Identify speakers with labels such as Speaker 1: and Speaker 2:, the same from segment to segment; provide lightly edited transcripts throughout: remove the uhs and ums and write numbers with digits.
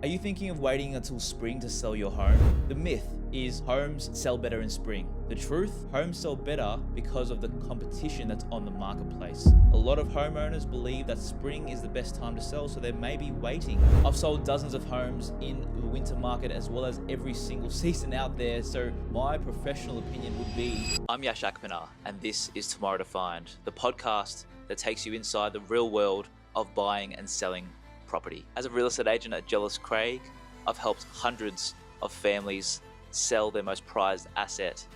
Speaker 1: Are you thinking of waiting until spring to sell your home? The myth is homes sell better in spring. The truth, homes sell better because of the competition that's on the marketplace. A lot of homeowners believe that spring is the best time to sell, so they may be waiting. I've sold dozens of homes in the winter market as well as every single season out there, so my professional opinion would be... I'm Yash, and this is Tomorrow Defined, the podcast that takes you inside the real world of buying and selling property. As a real estate agent at Jealous Craig, I've helped hundreds of families sell their most prized asset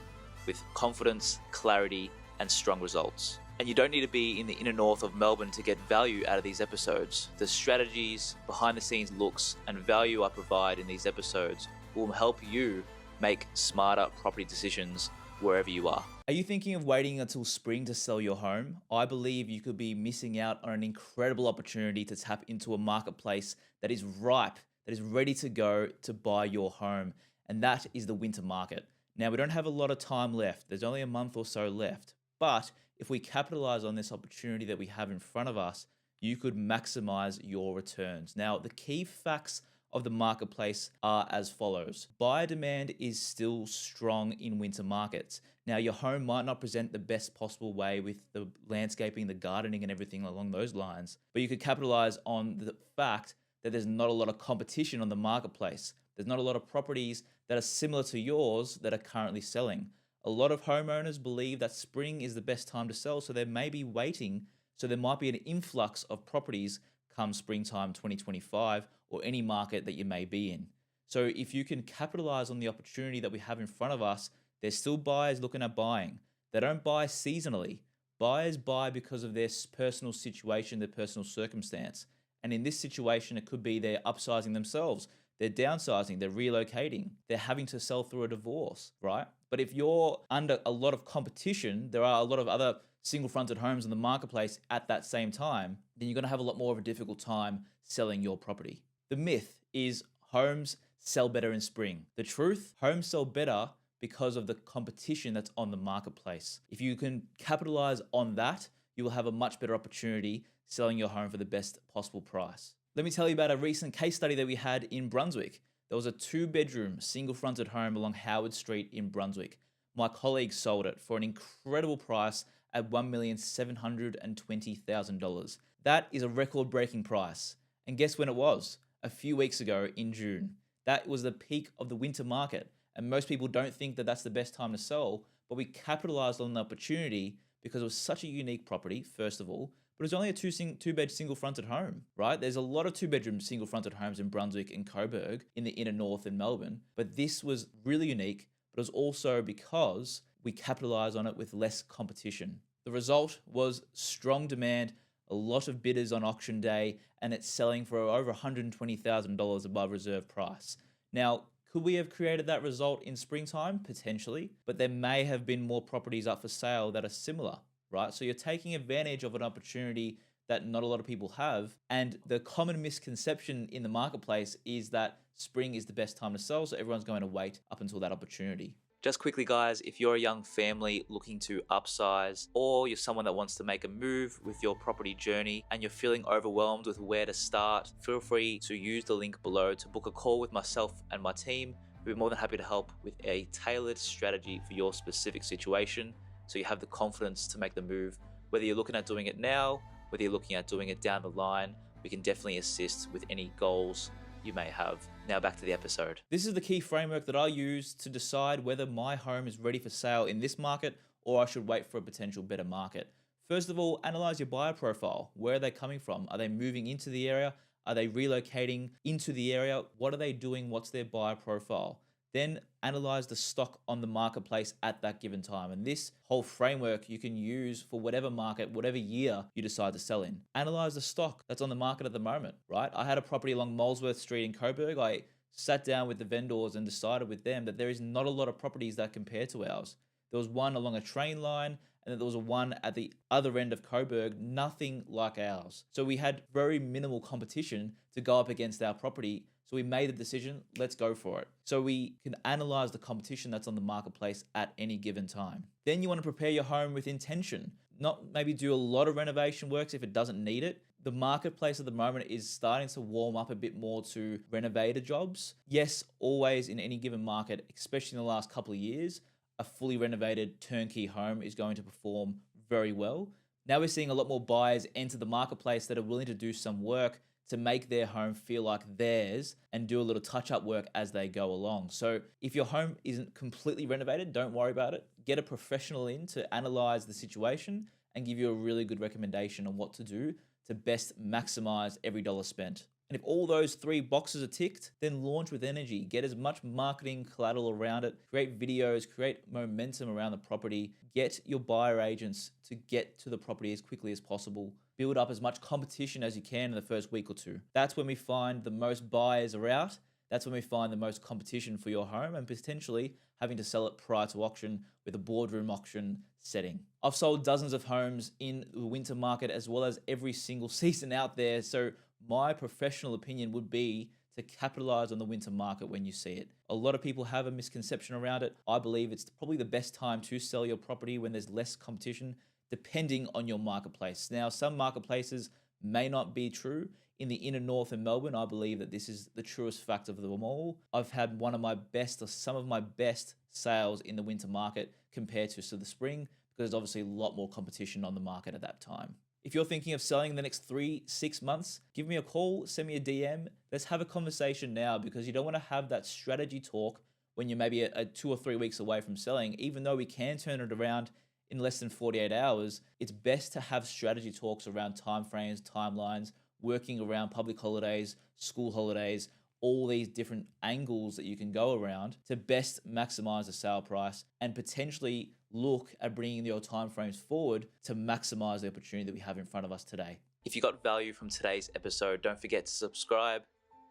Speaker 1: with confidence, clarity, and strong results. And you don't need to be in the inner north of Melbourne to get value out of these episodes. The strategies, behind the scenes looks, and value I provide in these episodes will help you make smarter property decisions wherever you are. Are you thinking of waiting until spring to sell your home? I believe you could be missing out on an incredible opportunity to tap into a marketplace that is ripe, that is ready to go to buy your home, and that is the winter market. Now, we don't have a lot of time left. There's only a month or so left, but if we capitalize on this opportunity that we have in front of us, you could maximize your returns. Now, the key facts of the marketplace are as follows. Buyer demand is still strong in winter markets. Now, your home might not present the best possible way with the landscaping, the gardening, and everything along those lines, but you could capitalize on the fact that there's not a lot of competition on the marketplace. There's not a lot of properties that are similar to yours that are currently selling. A lot of homeowners believe that spring is the best time to sell, so they may be waiting. So there might be an influx of properties come springtime 2025 or any market that you may be in. So if you can capitalize on the opportunity that we have in front of us, there's still buyers looking at buying. They don't buy seasonally. Buyers buy because of their personal situation, their personal circumstance. And in this situation, it could be they're upsizing themselves, they're downsizing, they're relocating, they're having to sell through a divorce, right? But if you're under a lot of competition, there are a lot of other single-fronted homes in the marketplace at that same time, then you're going to have a lot more of a difficult time selling your property. The myth is homes sell better in spring. The truth, homes sell better because of the competition that's on the marketplace. If you can capitalize on that, you will have a much better opportunity selling your home for the best possible price. Let me tell you about a recent case study that we had in Brunswick. There was a 2-bedroom, single-fronted home along Howard Street in Brunswick. My colleague sold it for an incredible price at $1,720,000. That is a record-breaking price. And guess when it was? A few weeks ago in June. That was the peak of the winter market. And most people don't think that that's the best time to sell, but we capitalized on the opportunity because it was such a unique property, first of all, but it was only a two-bed single-fronted home, right? There's a lot of 2-bedroom single-fronted homes in Brunswick and Coburg in the inner north in Melbourne, but this was really unique, but it was also because we capitalized on it with less competition. The result was strong demand, a lot of bidders on auction day, and it's selling for over $120,000 above reserve price. Now, could we have created that result in springtime? Potentially, but there may have been more properties up for sale that are similar, right? So you're taking advantage of an opportunity that not a lot of people have. And the common misconception in the marketplace is that spring is the best time to sell, so everyone's going to wait up until that opportunity. Just quickly, guys, if you're a young family looking to upsize, or you're someone that wants to make a move with your property journey and you're feeling overwhelmed with where to start, feel free to use the link below to book a call with myself and my team. We'd be more than happy to help with a tailored strategy for your specific situation so you have the confidence to make the move. Whether you're looking at doing it now, whether you're looking at doing it down the line, we can definitely assist with any goals you may have. Now back to the episode. This is the key framework that I use to decide whether my home is ready for sale in this market or I should wait for a potential better market. First of all, analyze your buyer profile. Where are they coming from? Are they moving into the area? Are they relocating into the area? What are they doing? What's their buyer profile? Then analyze the stock on the marketplace at that given time. And this whole framework you can use for whatever market, whatever year you decide to sell in. Analyze the stock that's on the market at the moment, right? I had a property along Molesworth Street in Coburg. I sat down with the vendors and decided with them that there is not a lot of properties that compare to ours. There was one along a train line, and then there was one at the other end of Coburg, nothing like ours. So we had very minimal competition to go up against our property. So we made the decision, let's go for it. So we can analyze the competition that's on the marketplace at any given time. Then you want to prepare your home with intention. Not maybe do a lot of renovation works if it doesn't need it. The marketplace at the moment is starting to warm up a bit more to renovated jobs. Yes, always in any given market, especially in the last couple of years, a fully renovated turnkey home is going to perform very well. Now we're seeing a lot more buyers enter the marketplace that are willing to do some work to make their home feel like theirs and do a little touch-up work as they go along. So if your home isn't completely renovated, don't worry about it. Get a professional in to analyze the situation and give you a really good recommendation on what to do to best maximize every dollar spent. And if all those 3 boxes are ticked, then launch with energy. Get as much marketing collateral around it, create videos, create momentum around the property, get your buyer agents to get to the property as quickly as possible. Build up as much competition as you can in the first week or 2. That's when we find the most buyers are out. That's when we find the most competition for your home and potentially having to sell it prior to auction with a boardroom auction setting. I've sold dozens of homes in the winter market as well as every single season out there. So my professional opinion would be to capitalize on the winter market when you see it. A lot of people have a misconception around it. I believe it's probably the best time to sell your property when there's less competition, depending on your marketplace. Now, some marketplaces may not be true. In the inner north in Melbourne, I believe that this is the truest fact of them all. I've had one of my best or some of my best sales in the winter market compared to the spring, because there's obviously a lot more competition on the market at that time. If you're thinking of selling in the next 3-6 months, give me a call, send me a DM. Let's have a conversation now, because you don't want to have that strategy talk when you're maybe 2 or 3 weeks away from selling. Even though we can turn it around in less than 48 hours, it's best to have strategy talks around timeframes, timelines, working around public holidays, school holidays, all these different angles that you can go around to best maximize the sale price and potentially look at bringing your timeframes forward to maximize the opportunity that we have in front of us today. If you got value from today's episode, don't forget to subscribe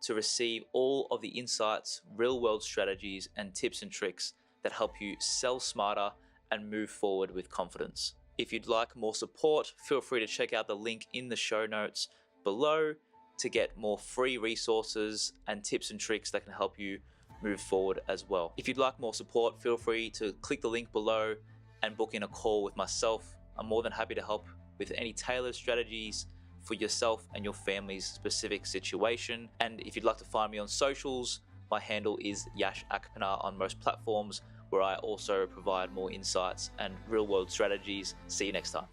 Speaker 1: to receive all of the insights, real world strategies, and tips and tricks that help you sell smarter and move forward with confidence. If you'd like more support, feel free to check out the link in the show notes below to get more free resources and tips and tricks that can help you move forward as well. If you'd like more support, feel free to click the link below and book in a call with myself. I'm more than happy to help with any tailored strategies for yourself and your family's specific situation. And if you'd like to find me on socials, my handle is Yash Akpana on most platforms, where I also provide more insights and real world strategies. See you next time.